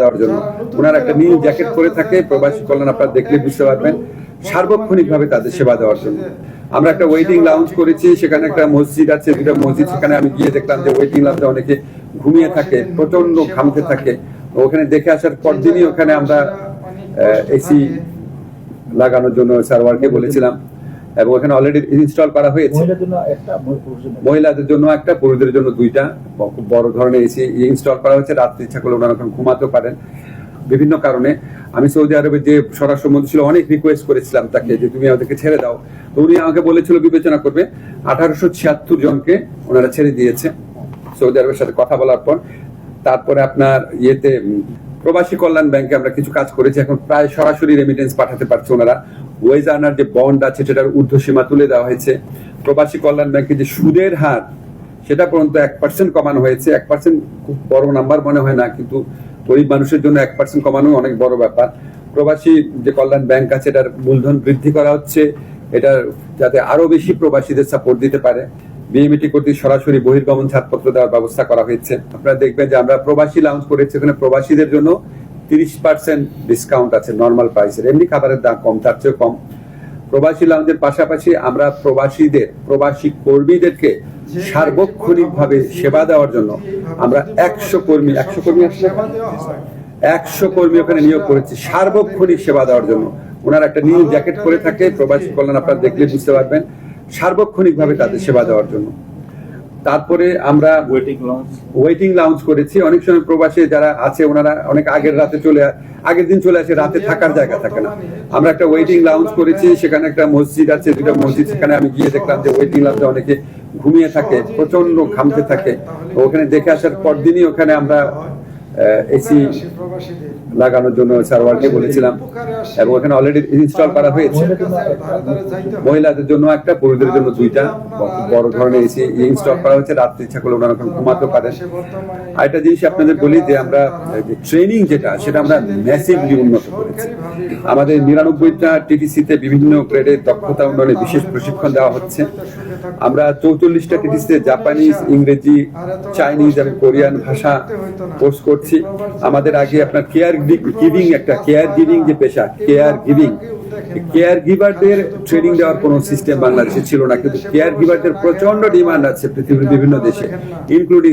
দেওয়ার জন্য ওনারা একটা নীল জ্যাকেট পরে থাকে, প্রবাসী কল্যাণ আপনারা দেখলে বুঝতে পারবেন, সার্বক্ষণিকভাবে তাদের সেবা দেওয়ার জন্য। আমরা একটা ওয়েটিং লাউঞ্জ করেছি, সেখানে একটা মসজিদ আছে, দুটা মসজিদ, সেখানে আমি গিয়ে দেখলাম যে ওয়েটিং লাউঞ্জে অনেকে ঘুমিয়ে থাকে, প্রচন্ড ঘামতে থাকে। ওখানে দেখে আসার পরদিনই ওখানে আমরা এসি লাগানোর জন্য সার্ভারকে বলেছিলাম এবং ওখানে অলরেডি ইনস্টল করা হয়েছে। মহিলাদের জন্য একটা, পুরুষদের জন্য দুইটা খুব বড় ধরনের এসি ইনস্টল করা হয়েছে। রাত্রে ইচ্ছা করলে ওনারা ওখানে ঘুমাতে পারেন। বিভিন্ন কারণে আমি সৌদি আরবে যে স্বরাষ্ট্রমন্ত্রী ছিল, অনেক রিকোয়েস্ট করেছিলাম তাকে যে তুমি আমাদেরকে ছেড়ে দাও, তো উনি আমাকে বলেছিল বিবেচনা করবে। 1876 জনকে ওনারা ছেড়ে দিয়েছে সৌদি আরবের সাথে কথা বলার পর। তারপরে আপনার প্রবাসী কল্যাণ ব্যাংকে আমরা কিছু কাজ করেছি, এখন প্রায় সরাসরি রেমিটেন্স পাঠাতে পারছে ওনারা। ওয়েজ আর্নার যে বন্ড আছে সেটার ঊর্ধ্বসীমা তুলে দেওয়া হয়েছে। প্রবাসী কল্যাণ ব্যাংকে যে সুদের হার সেটা পর্যন্ত 1% কমানো হয়েছে। 1% খুব বড় নাম্বার মনে হয় না, কিন্তু গরিব মানুষের জন্য 1% কমানো অনেক বড় ব্যাপার। প্রবাসী যে কল্যাণ ব্যাংক আছে এটার মূলধন বৃদ্ধি করা হচ্ছে, এটার যাতে আরো বেশি প্রবাসীদের সাপোর্ট দিতে পারে। বিএমইটি কর্তৃক সরাসরি বহির্গমন ছাড়পত্র দেওয়ার ব্যবস্থা করা হয়েছে। আপনারা দেখবেন যে আমরা প্রবাসী লাউঞ্জ করেছি, ওখানে প্রবাসীদের জন্য 30% ডিসকাউন্ট আছে নর্মাল প্রাইসের। এমনি খাবারের দাম কম, তার চেয়ে কম। প্রবাসী লাউঞ্জের পাশাপাশি আমরা প্রবাসী কর্মীদেরকে সার্বক্ষণিকভাবে সেবা দেওয়ার জন্য আমরা 100 কর্মী ওখানে নিয়োগ করেছি সার্বক্ষণিক সেবা দেওয়ার জন্য। ওনারা একটা নীল জ্যাকেট পরে থাকে, প্রবাসী কল্যাণ আপনারা দেখলে বুঝতে পারবেন, সার্বক্ষণিকভাবে তাদের সেবা দেওয়ার জন্য। তারপরে আমরা ওয়েটিং লাউঞ্জ করেছি। অনেক সময় প্রবাসী যারা আছে ওনারা অনেক আগের দিন চলে আসে, রাতে থাকার জায়গা থাকে না। আমরা একটা ওয়েটিং লাউঞ্জ করেছি, সেখানে একটা মসজিদ আছে, দুটা মসজিদ, সেখানে আমি গিয়ে দেখলাম যে ওয়েটিং লাউঞ্জে অনেকে ঘুমিয়ে থাকে, প্রচন্ড ঘামতে থাকে। ওখানে দেখে আসার পরদিনই ওখানে আমরা এসি লাগানোর জন্য সার্ভারকে বলেছিলাম এবং ওখানে অলরেডি ইনস্টল করা হয়েছে। মহিলাদের জন্য একটা, পুরুষদের জন্য দুইটা বড় ধরনের এসি ইনস্টল করা হয়েছে। রাত্রে ইচ্ছা করলে ওনারা ওখানে ঘুমাতে পারেন। আরেকটা জিনিস আপনাদের বলি যে আমরা ট্রেনিং সেটা আমরা ম্যাসিভলি উন্নত করেছি। আমাদের 99টা টিটিসিতে বিভিন্ন গ্রেডের দক্ষতা উন্নয়নে বিশেষ প্রশিক্ষণ দেওয়া হচ্ছে। আমরা 44টা টিটিসিতে জাপানিজ, ইংরেজি, চাইনিজ এবং কোরিয়ান ভাষা কোর্স করছি। আমাদের আগে আপনার কেয়ার গিভিং যে পেশা, কেয়ার গিভারদের ট্রেনিং দেওয়ার কোনো সিস্টেম বাংলাদেশে ছিল না, কিন্তু কেয়ার গিভারদের প্রচন্ড ডিমান্ড আছে পৃথিবীর বিভিন্ন দেশে, ইনক্লুডিং